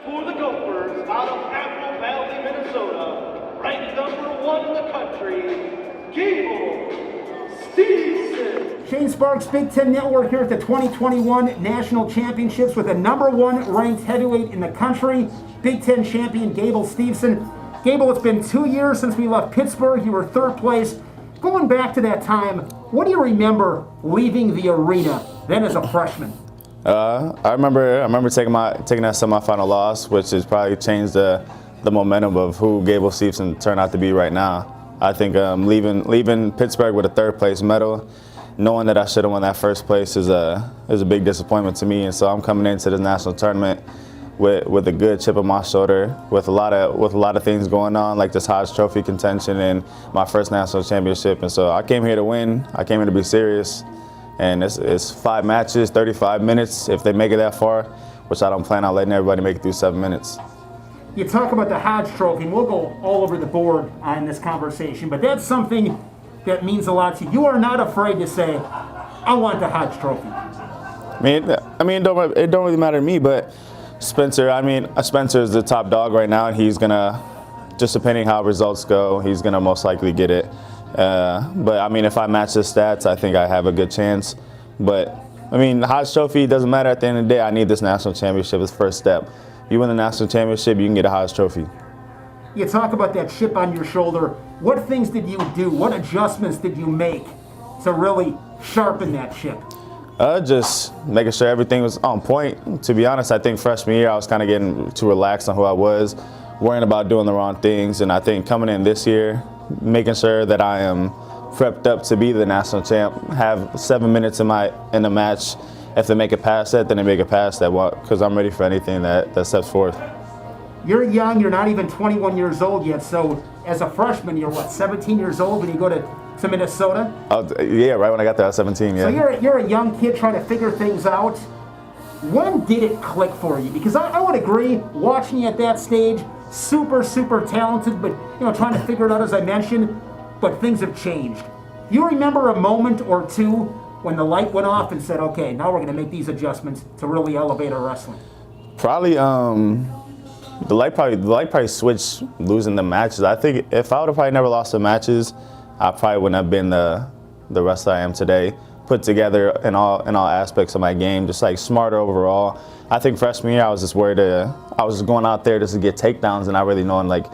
For the Gophers out of Apple Valley, Minnesota, ranked #1 in the country, Gable Steveson. Shane Sparks, Big Ten Network here at the 2021 National Championships with the #1 ranked heavyweight in the country, Big Ten champion Gable Steveson. Gable, it's been 2 years since we left Pittsburgh. You were third place. Going back to that time, what do you remember leaving the arena then as a freshman? I remember taking that semifinal loss, which has probably changed the momentum of who Gable Steveson turned out to be right now. I think leaving Pittsburgh with a third place medal, knowing that I should have won that first place is a big disappointment to me. And so I'm coming into this national tournament with a good chip on my shoulder, with a lot of things going on, like this Hodge Trophy contention and my first national championship. And so I came here to win. I came here to be serious. And it's 5 matches, 35 minutes. If they make it that far, which I don't plan on letting everybody make it through 7 minutes. You talk about the Hodge Trophy, and we'll go all over the board on this conversation, but that's something that means a lot to you. You are not afraid to say, I want the Hodge Trophy. I mean, it don't really matter to me, but Spencer is the top dog right now, and he's gonna, just depending how results go, he's gonna most likely get it. But I mean, if I match the stats, I think I have a good chance. But I mean, the Hodge Trophy doesn't matter at the end of the day. I need this national championship as first step. You win the national championship, you can get a Hodge Trophy. You talk about that chip on your shoulder. What things did you do? What adjustments did you make to really sharpen that chip? Just making sure everything was on point. To be honest, I think freshman year I was kind of getting too relaxed on who I was, worrying about doing the wrong things. And I think coming in this year, making sure that I am prepped up to be the national champ, have 7 minutes in the match. If they make it past that, then they make it past that, because I'm ready for anything that steps forth. You're young, you're not even 21 years old yet, so as a freshman, you're what, 17 years old when you go to Minnesota? Oh, yeah, right when I got there, I was 17, yeah. So you're a young kid trying to figure things out. When did it click for you? Because I would agree, watching you at that stage, super, super talented, but trying to figure it out as I mentioned, but things have changed. Do you remember a moment or two when the light went off and said, okay, now we're going to make these adjustments to really elevate our wrestling? Probably, the light probably switched losing the matches. I think if I would have probably never lost the matches, I probably wouldn't have been the wrestler I am today. Put together in all aspects of my game, just like smarter overall. I think freshman year I was just worried. I was just going out there just to get takedowns and not really knowing like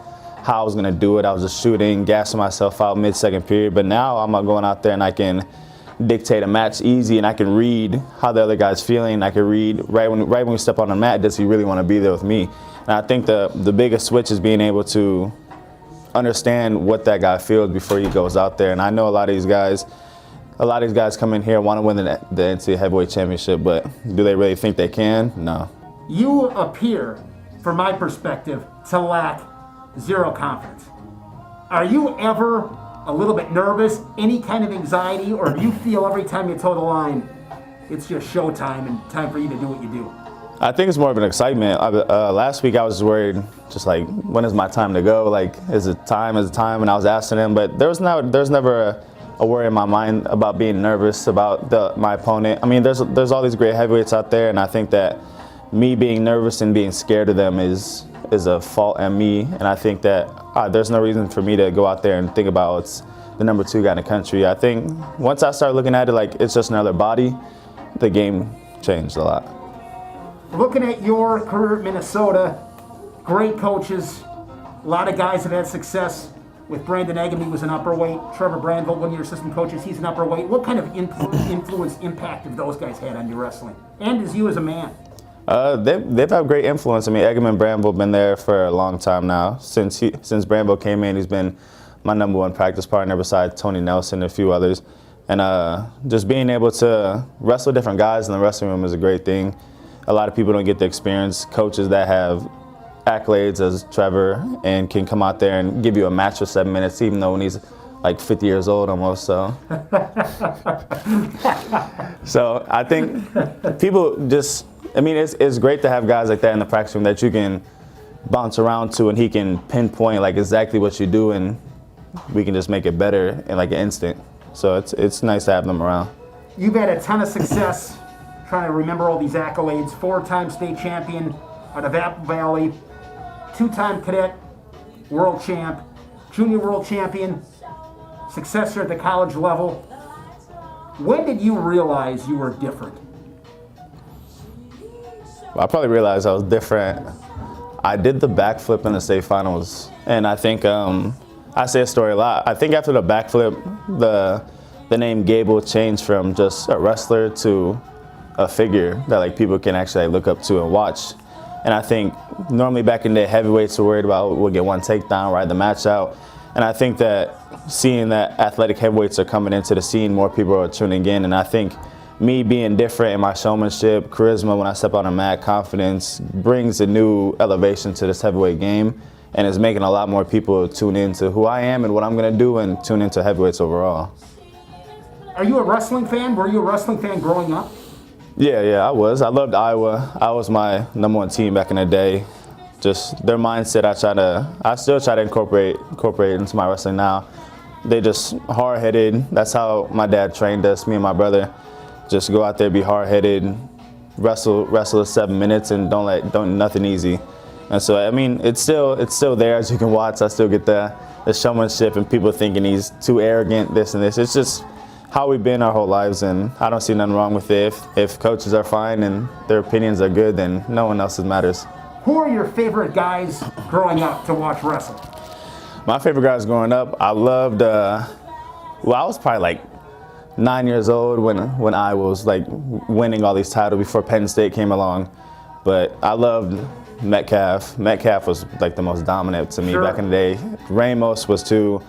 how I was gonna do it. I was just shooting, gassing myself out mid-second period. But now I'm going out there and I can dictate a match easy, and I can read how the other guy's feeling. I can read right when we step on the mat, does he really want to be there with me? And I think the biggest switch is being able to understand what that guy feels before he goes out there. And I know a lot of these guys come in here want to win the NCAA Heavyweight Championship, but do they really think they can? No. You appear, from my perspective, to lack zero confidence. Are you ever a little bit nervous, any kind of anxiety, or do you feel every time you toe the line, it's just showtime and time for you to do what you do? I think it's more of an excitement. Last week I was worried, just like, when is my time to go? Like, is it time? And I was asking him, but there's never a worry in my mind about being nervous about my opponent. I mean, there's all these great heavyweights out there, and I think that me being nervous and being scared of them is a fault in me. And I think that there's no reason for me to go out there and think about it's the #2 guy in the country. I think once I start looking at it like it's just another body, the game changed a lot. Looking at your career at Minnesota, great coaches, a lot of guys have had success. With Brandon Eggham, he was an upper weight. Trevor Brandville, one of your assistant coaches, he's an upper weight. What kind of influence, impact have those guys had on your wrestling? And as you as a man? They've had great influence. I mean, Eggham and Brandville have been there for a long time now. Since Brandville came in, he's been my #1 practice partner besides Tony Nelson and a few others. And just being able to wrestle different guys in the wrestling room is a great thing. A lot of people don't get the experience. Coaches that have accolades as Trevor and can come out there and give you a match for 7 minutes, even though when he's like 50 years old almost. So, so I think people just, I mean, it's great to have guys like that in the practice room that you can bounce around to, and he can pinpoint like exactly what you do, and we can just make it better in like an instant. So it's nice to have them around. You've had a ton of success trying to remember all these accolades. 4-time state champion, out of Apple Valley, two-time cadet world champ, junior world champion, successor at the college level. When did you realize you were different? I probably realized I was different. I did the backflip in the state finals, and I think I say a story a lot. I think after the backflip, the name Gable changed from just a wrestler to a figure that like people can actually look up to and watch. And I think normally back in the day, heavyweights were worried about we'll get one takedown, ride the match out. And I think that seeing that athletic heavyweights are coming into the scene, more people are tuning in. And I think me being different in my showmanship, charisma when I step on a mat, confidence, brings a new elevation to this heavyweight game and is making a lot more people tune into who I am and what I'm going to do and tune into heavyweights overall. Are you a wrestling fan? Were you a wrestling fan growing up? Yeah, I was. I loved Iowa. I was my #1 team back in the day. Just their mindset, I still try to incorporate into my wrestling now. They just hard-headed. That's how my dad trained us, me and my brother. Just go out there, be hard-headed, wrestle 7 minutes, and don't nothing easy. And so I mean, it's still there as you can watch. I still get the showmanship and people thinking he's too arrogant, this and this. It's just how we've been our whole lives, and I don't see nothing wrong with it. If coaches are fine and their opinions are good, then no one else's matters. Who are your favorite guys growing up to watch wrestle? My favorite guys growing up, I loved, I was probably like 9 years old when I was like winning all these titles before Penn State came along. But I loved Metcalf. Metcalf was like the most dominant to me back in the day. Ramos was too.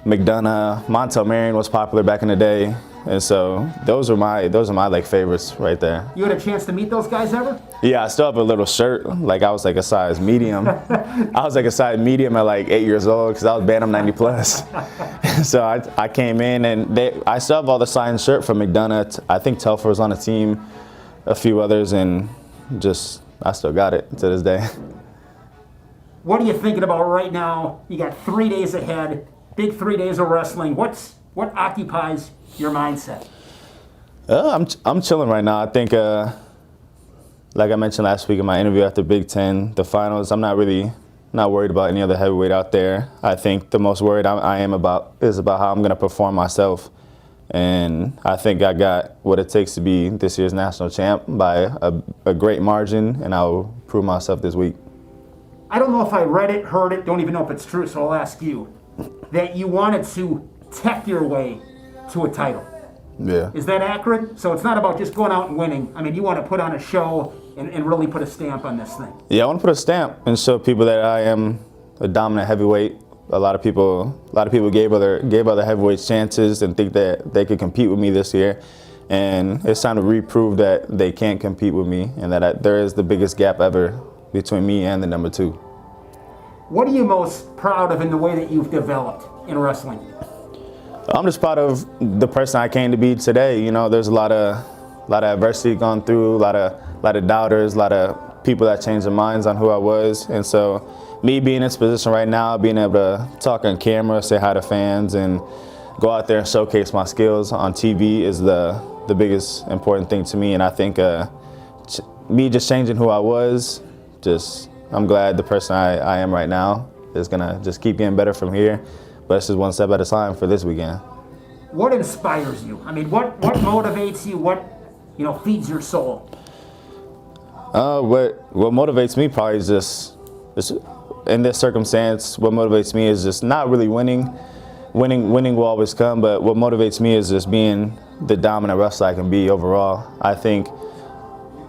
McDonough, Montel Marion was popular back in the day. And so those are my like favorites right there. You had a chance to meet those guys ever? Yeah, I still have a little shirt. Like I was like a size medium. I was like a size medium at like 8 years old because I was Bantam 90 plus. So I came in and I still have all the signed shirt from McDonough. I think Telfer was on the team, a few others, and just I still got it to this day. What are you thinking about right now? You got 3 days ahead, big 3 days of wrestling. What occupies your mindset? I'm chilling right now. I think, like I mentioned last week in my interview after Big Ten, the finals, I'm not worried about any other heavyweight out there. I think the most worried I am about is about how I'm going to perform myself. And I think I got what it takes to be this year's national champ by a great margin, and I'll prove myself this week. I don't know if I read it, heard it, don't even know if it's true, so I'll ask you. That you wanted to tech your way to a title. Yeah. Is that accurate? So it's not about just going out and winning. I mean, you want to put on a show and really put a stamp on this thing. Yeah, I want to put a stamp and show people that I am a dominant heavyweight. A lot of people gave other heavyweights chances and think that they could compete with me this year. And it's time to reprove that they can't compete with me and that there is the biggest gap ever between me and the #2. What are you most proud of in the way that you've developed in wrestling? I'm just proud of the person I came to be today. You know, there's a lot of adversity gone through, a lot of doubters, a lot of people that changed their minds on who I was. And so me being in this position right now, being able to talk on camera, say hi to fans, and go out there and showcase my skills on TV is the biggest important thing to me. And I think me just changing who I was, I'm glad the person I am right now is gonna just keep getting better from here. But it's just one step at a time for this weekend. What inspires you? I mean, what motivates you? What feeds your soul? What motivates me probably is just in this circumstance. What motivates me is just not really winning. Winning will always come, but what motivates me is just being the dominant wrestler I can be overall. I think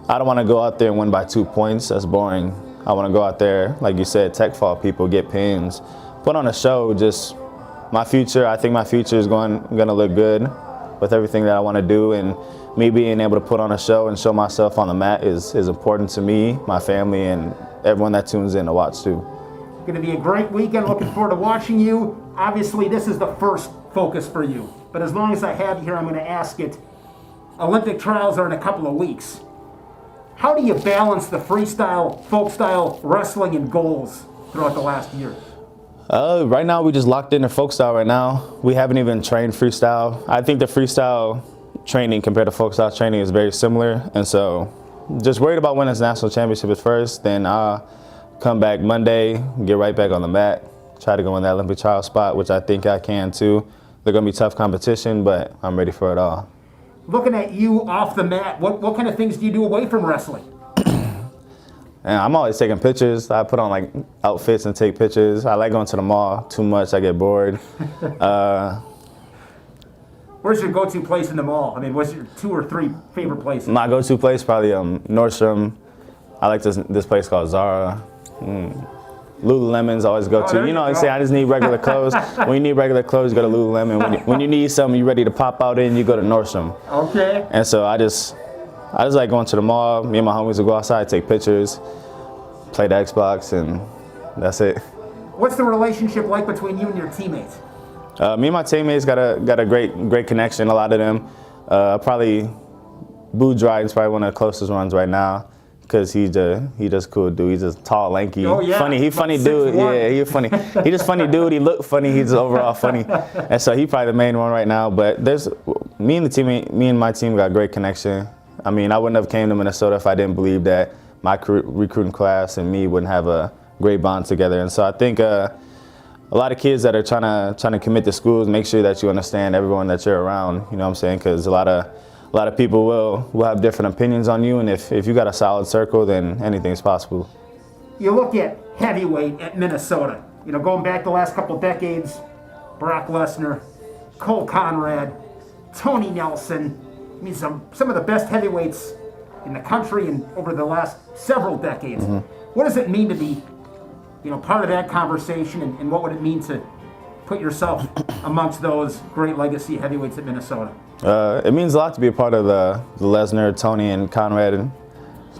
I don't want to go out there and win by 2 points. That's boring. I want to go out there, like you said, tech fall people, get pins, put on a show. Just my future. I think my future is going to look good with everything that I want to do, and me being able to put on a show and show myself on the mat is important to me, my family, and everyone that tunes in to watch too. Going to be a great weekend. Looking forward to watching you. Obviously, this is the first focus for you, but as long as I have you here, I'm going to ask it. Olympic trials are in a couple of weeks. How do you balance the freestyle, folk style wrestling and goals throughout the last year? Right now, we just locked into folk style right now. We haven't even trained freestyle. I think the freestyle training compared to folk style training is very similar. And so just worried about winning this national championship at first. Then I'll come back Monday, get right back on the mat, try to go in that Olympic trial spot, which I think I can too. They're going to be tough competition, but I'm ready for it all. Looking at you off the mat, what kind of things do you do away from wrestling? And I'm always taking pictures. I put on like outfits and take pictures. I like going to the mall too much. I get bored. Where's your go-to place in the mall? I mean, what's your 2 or 3 favorite places? My go-to place probably Nordstrom. I like this place called Zara. Lululemon's always go to. You know, say I just need regular clothes. When you need regular clothes, you go to Lululemon. When you need something you're ready to pop out in, you go to Nordstrom. Okay. And so I just like going to the mall. Me and my homies will go outside, take pictures, play the Xbox, and that's it. What's the relationship like between you and your teammates? Me and my teammates got a great connection. A lot of them. Probably Boo Dryden's probably one of the closest ones right now. Because he's just cool dude. He's just tall, lanky, funny. He funny dude. Yeah, he funny. He just funny dude. He look funny. He's overall funny, and so he probably the main one right now. But there's me and my team got great connection. I mean, I wouldn't have came to Minnesota if I didn't believe that my recruiting class and me wouldn't have a great bond together. And so I think a lot of kids that are trying to commit to schools, make sure that you understand everyone that you're around. You know what I'm saying? Because a lot of people will have different opinions on you, and if you got a solid circle, then anything's possible. You look at heavyweight at Minnesota. You know, going back the last couple decades, Brock Lesnar, Cole Conrad, Tony Nelson. I mean, some of the best heavyweights in the country and over the last several decades. Mm-hmm. What does it mean to be, part of that conversation, and what would it mean to put yourself amongst those great legacy heavyweights at Minnesota? It means a lot to be a part of the Lesnar, Tony, and Conrad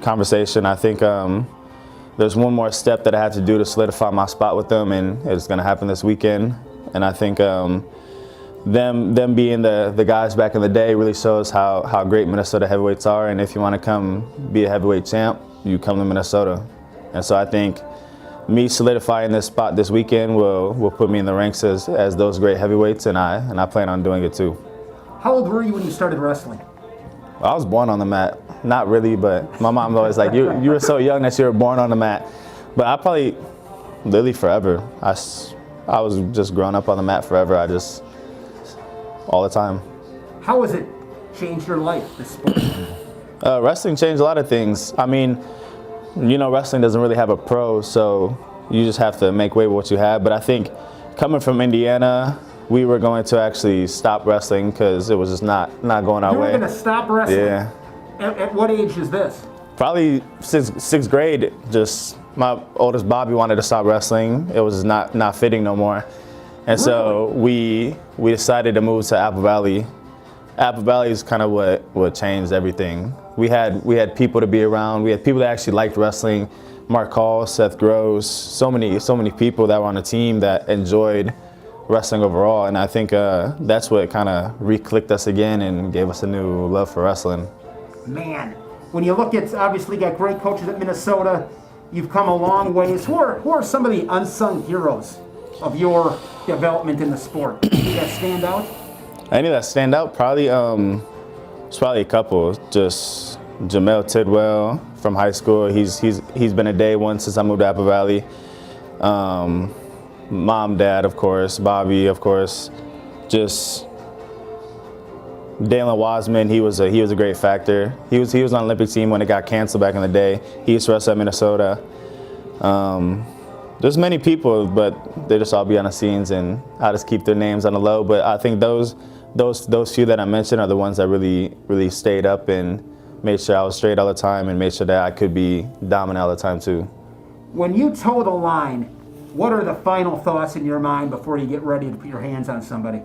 conversation. I think there's one more step that I have to do to solidify my spot with them, and it's going to happen this weekend. And I think them being the guys back in the day really shows how great Minnesota heavyweights are. And if you want to come be a heavyweight champ, you come to Minnesota. And so I think me solidifying this spot this weekend will put me in the ranks as those great heavyweights, and I plan on doing it too. How old were you when you started wrestling? I was born on the mat. Not really, but my mom's always like, you were so young that you were born on the mat. But I probably, literally forever. I was just growing up on the mat forever. All the time. How has it changed your life, this sport? Wrestling changed a lot of things. I mean, wrestling doesn't really have a pro, so you just have to make way with what you have. But I think coming from Indiana, we were going to actually stop wrestling because it was just not going our way. You were going to stop wrestling? Yeah. At what age is this? Probably sixth grade. Just my oldest Bobby wanted to stop wrestling. It was not fitting no more. And so we decided to move to Apple Valley. Apple Valley is kind of what changed everything. We had people to be around. We had people that actually liked wrestling. Mark Hall, Seth Gross, so many people that were on the team that enjoyed wrestling overall. And I think that's what kind of re-clicked us again and gave us a new love for wrestling. Man, when you look at, obviously got great coaches at Minnesota, you've come a long ways. Who are some of the unsung heroes of your development in the sport? Any that stand out? Any that stand out? Probably, it's probably a couple. Just Jamel Tidwell from high school. He's been a day one since I moved to Apple Valley. Mom, Dad, of course. Bobby, of course. Just Dalen Wasman. He was a great factor. He was on the Olympic team when it got canceled back in the day. He used to wrestle at Minnesota. There's many people, but they just all behind the scenes, and I just keep their names on the low. But I think those few that I mentioned are the ones that really stayed up and made sure I was straight all the time and made sure that I could be dominant all the time too. When you toe the line, what are the final thoughts in your mind before you get ready to put your hands on somebody?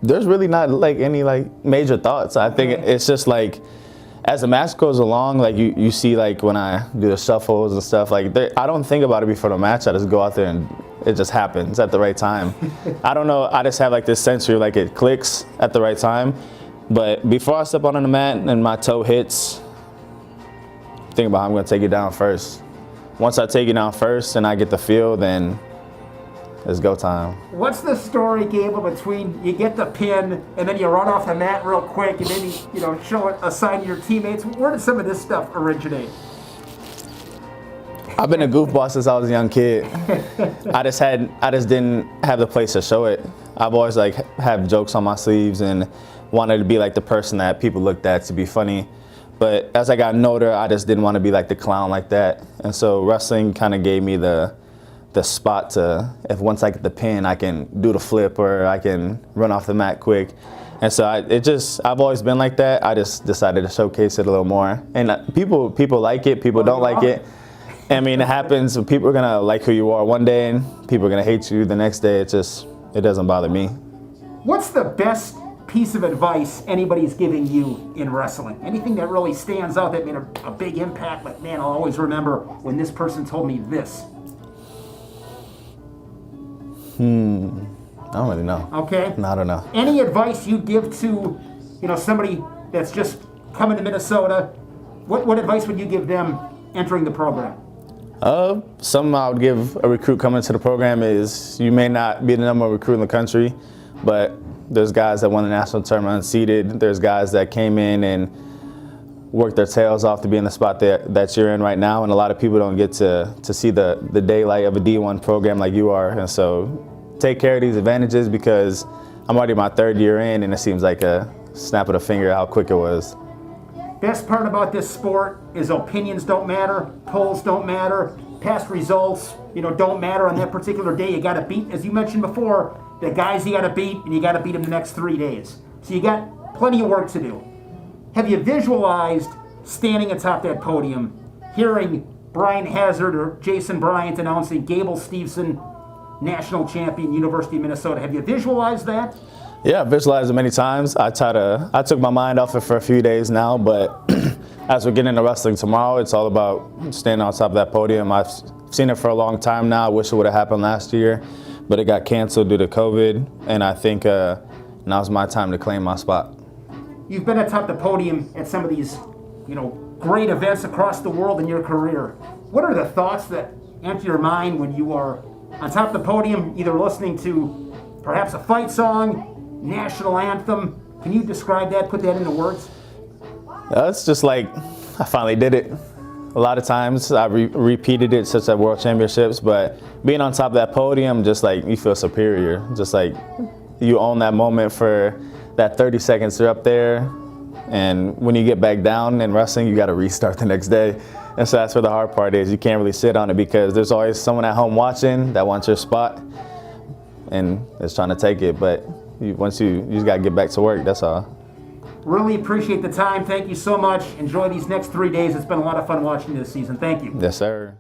There's really not any major thoughts. I think it's just as the match goes along, you see when I do the shuffles and stuff, I don't think about it before the match. I just go out there and it just happens at the right time. I don't know, I just have this sense where it clicks at the right time. But before I step on the mat and my toe hits, think about how I'm gonna take it down first. Once I take it down first and I get the feel, then it's go time. What's the story, Gable, between you get the pin and then you run off the mat real quick and then you know, show a sign to your teammates? Where did some of this stuff originate? I've been a goofball since I was a young kid. I just didn't have the place to show it. I've always like have jokes on my sleeves and wanted to be like the person that people looked at to be funny. But as I got older, I just didn't want to be like the clown like that. And so wrestling kind of gave me the spot to, if once I get the pin, I can do the flip or I can run off the mat quick. And so I've always been like that. I just decided to showcase it a little more. And people like it, people don't like it. I mean, it happens. People are gonna like who you are one day, and people are gonna hate you the next day. It doesn't bother me. What's the best piece of advice anybody's giving you in wrestling? Anything that really stands out that made a big impact? Like, man, I'll always remember when this person told me this. I don't really know. Okay. No, I don't know. Any advice you give to, you know, somebody that's just coming to Minnesota? What advice would you give them entering the program? Something I would give a recruit coming to the program is you may not be the number one recruit in the country, but there's guys that won the national tournament unseeded. There's guys that came in and worked their tails off to be in the spot that you're in right now, and a lot of people don't get to see the daylight of a D1 program like you are. And so take care of these advantages, because I'm already my third year in, and it seems like a snap of the finger how quick it was. Best part about this sport is opinions don't matter, polls don't matter, past results, you know, don't matter on that particular day. You got to beat, as you mentioned before, the guys you got to beat, and you got to beat them the next 3 days. So you got plenty of work to do. Have you visualized standing atop that podium, hearing Brian Hazard or Jason Bryant announcing Gable Steveson, national champion, University of Minnesota? Have you visualized that? Yeah, I've visualized it many times. I took my mind off it for a few days now, but as we're getting into wrestling tomorrow, it's all about standing on top of that podium. I've seen it for a long time now. I wish it would have happened last year, but it got canceled due to COVID, and I think now's my time to claim my spot. You've been atop the podium at some of these, you know, great events across the world in your career. What are the thoughts that enter your mind when you are on top of the podium, either listening to perhaps a fight song, national anthem? Can you describe that, put that into words? It's just like I finally did it. A lot of times I repeated it, such as World Championships, but being on top of that podium, just like you feel superior. Just like you own that moment for that 30 seconds you're up there, and when you get back down in wrestling, you got to restart the next day. And so that's where the hard part is. You can't really sit on it, because there's always someone at home watching that wants your spot and is trying to take it. But you just got to get back to work, that's all. Really appreciate the time. Thank you so much. Enjoy these next 3 days. It's been a lot of fun watching this season. Thank you. Yes, sir.